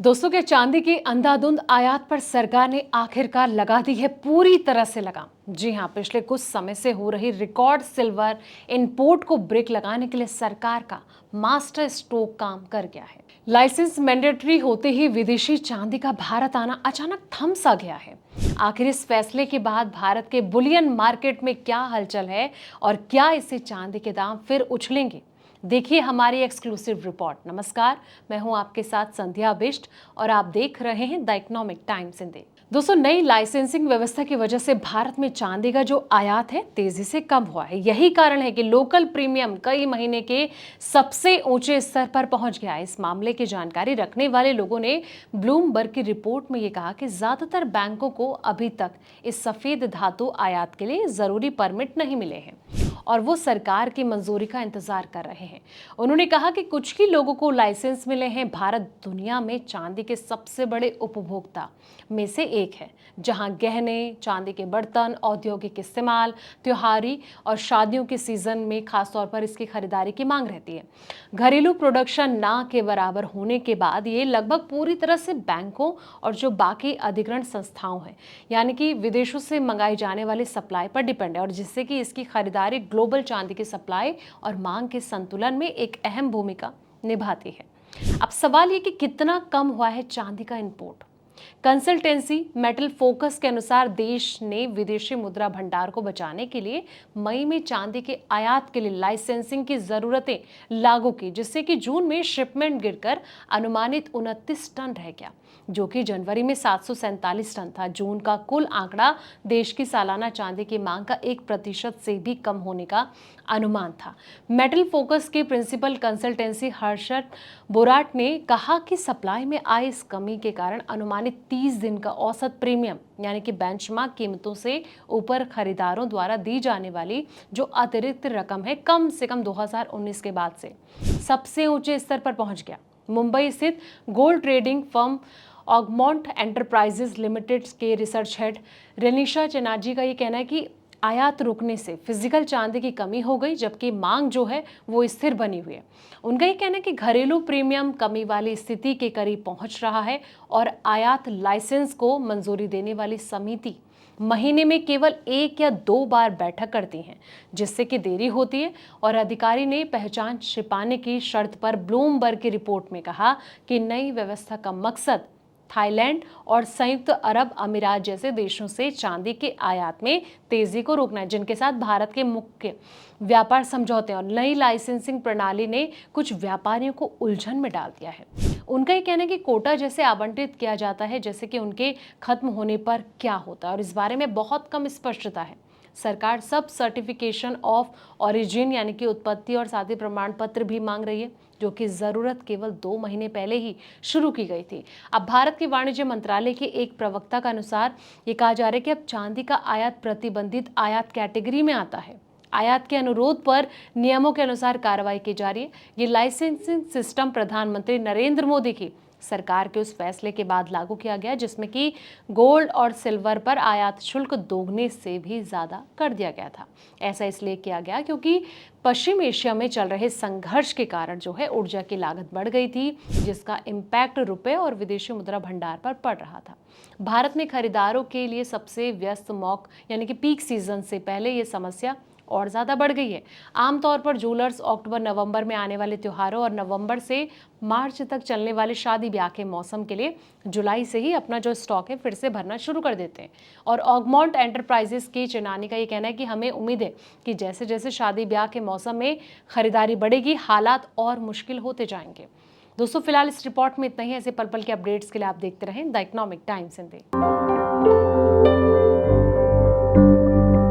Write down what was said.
दोस्तों क्या चांदी की अंधाधुंध आयात पर सरकार ने आखिरकार लगा दी है पूरी तरह से लगाम। जी हां, पिछले कुछ समय से हो रही रिकॉर्ड सिल्वर इंपोर्ट को ब्रेक लगाने के लिए सरकार का मास्टर स्ट्रोक काम कर गया है। लाइसेंस मैंडेटरी होते ही विदेशी चांदी का भारत आना अचानक थम सा गया है। आखिर इस फैसले के बाद भारत के बुलियन मार्केट में क्या हलचल है और क्या इससे चांदी के दाम फिर उछलेंगे, देखिए हमारी एक्सक्लूसिव रिपोर्ट। नमस्कार, मैं हूं आपके साथ संध्या बिष्ट और आप देख रहे हैं द इकोनॉमिक टाइम्स हिंदी। दोस्तों, नई लाइसेंसिंग व्यवस्था की वजह से भारत में चांदी का जो आयात है तेजी से कम हुआ है। यही कारण है कि लोकल प्रीमियम कई महीने के सबसे ऊंचे स्तर पर पहुंच गया है। इस मामले की जानकारी रखने वाले लोगों ने ब्लूमबर्ग की रिपोर्ट में ये कहा कि ज्यादातर बैंकों को अभी तक इस सफेद धातु आयात के लिए जरूरी परमिट नहीं मिले हैं और वो सरकार की मंजूरी का इंतजार कर रहे हैं। उन्होंने कहा कि कुछ ही लोगों को लाइसेंस मिले हैं। भारत दुनिया में चांदी के सबसे बड़े उपभोक्ता में से एक है, जहां गहने, चांदी के बर्तन, औद्योगिक इस्तेमाल, त्योहारी और शादियों के सीजन में खासतौर पर इसकी खरीदारी की मांग रहती है। घरेलू प्रोडक्शन ना के बराबर होने के बाद ये लगभग पूरी तरह से बैंकों और जो बाकी अधिग्रहण संस्थाओं हैं, यानी कि विदेशों से मंगाई जाने वाली सप्लाई पर डिपेंड है, और जिससे कि इसकी खरीदारी ग्लोबल चांदी की सप्लाई और मांग के संतुलन में एक अहम भूमिका निभाती है। अब सवाल ये कि कितना कम हुआ है चांदी का इंपोर्ट। कंसल्टेंसी मेटल फोकस के अनुसार देश ने विदेशी मुद्रा भंडार को बचाने के लिए मई में चांदी के आयात के लिए लाइसेंसिंग की जरूरतें लागू की, जिससे कि जून में शिपमेंट गिरकर अनुमानित 29 टन रह गया, जो कि जनवरी में 747 टन था। जून का कुल आंकड़ा देश की सालाना चांदी की मांग का 1% से भी कम होने का अनुमान था। मेटल फोकस के प्रिंसिपल कंसल्टेंसी हर्षद बोराट ने कहा कि सप्लाई में आई इस कमी के कारण अनुमानित 30 दिन का औसत प्रीमियम, यानी कि बेंचमार्क कीमतों से ऊपर खरीदारों द्वारा दी जाने वाली जो अतिरिक्त रकम है, कम से कम 2019 के बाद से सबसे ऊंचे स्तर पर पहुंच गया। मुंबई स्थित gold trading firm Augmont enterprises limited के रिसर्च हेड रेनिशा चैनर्जी का ये कहना है कि आयात रुकने से फिजिकल चांदी की कमी हो गई, जबकि मांग जो है वो स्थिर बनी हुई है। उनका ये कहना है कि घरेलू प्रीमियम कमी वाली स्थिति के करीब पहुंच रहा है और आयात लाइसेंस को मंजूरी देने वाली समिति महीने में केवल 1 या 2 बार बैठक करती हैं, जिससे कि देरी होती है। और अधिकारी ने पहचान छिपाने की शर्त पर ब्लूमबर्ग की रिपोर्ट में कहा कि नई व्यवस्था का मकसद थाईलैंड और संयुक्त अरब अमीरात जैसे देशों से चांदी के आयात में तेजी को रोकना है, जिनके साथ भारत के मुख्य व्यापार समझौते और नई लाइसेंसिंग प्रणाली ने कुछ व्यापारियों को उलझन में डाल दिया है। उनका ये कहना है कि कोटा जैसे आवंटित किया जाता है, जैसे कि उनके खत्म होने पर क्या होता है, और इस बारे में बहुत कम स्पष्टता है। सरकार सब सर्टिफिकेशन ऑफ ओरिजिन, यानी कि उत्पत्ति और साथी प्रमाण पत्र भी मांग रही है, जो कि जरूरत केवल 2 महीने पहले ही शुरू की गई थी। अब भारत के वाणिज्य मंत्रालय के एक प्रवक्ता का अनुसार ये कहा जा रहा है कि अब चांदी का आयात प्रतिबंधित आयात कैटेगरी में आता है। आयात के अनुरोध पर नियमों के अनुसार कार्रवाई की जा रही है। ये लाइसेंसिंग सिस्टम प्रधानमंत्री नरेंद्र मोदी की सरकार के उस फैसले के बाद लागू किया गया, जिसमें कि गोल्ड और सिल्वर पर आयात शुल्क दोगुने से भी ज्यादा कर दिया गया था। ऐसा इसलिए किया गया क्योंकि पश्चिम एशिया में चल रहे संघर्ष के कारण जो है ऊर्जा की लागत बढ़ गई थी, जिसका इम्पैक्ट रुपए और विदेशी मुद्रा भंडार पर पड़ रहा था। भारत में खरीदारों के लिए सबसे व्यस्त मौक, यानी कि पीक सीजन से पहले ये समस्या और ज्यादा बढ़ गई है। आमतौर पर जूलर्स अक्टूबर नवंबर में आने वाले त्योहारों और नवंबर से मार्च तक चलने वाले शादी ब्याह के मौसम के लिए जुलाई से ही अपना जो स्टॉक है फिर से भरना शुरू कर देते हैं। और ऑगमोंट एंटरप्राइजेस की चेनानी का ये कहना है कि हमें उम्मीद है कि जैसे जैसे शादी ब्याह के मौसम में खरीदारी बढ़ेगी, हालात और मुश्किल होते जाएंगे। दोस्तों, फिलहाल इस रिपोर्ट में इतना ही। ऐसे पल पल के अपडेट्स के लिए आप देखते रहें द इकोनॉमिक टाइम्स हिंदी।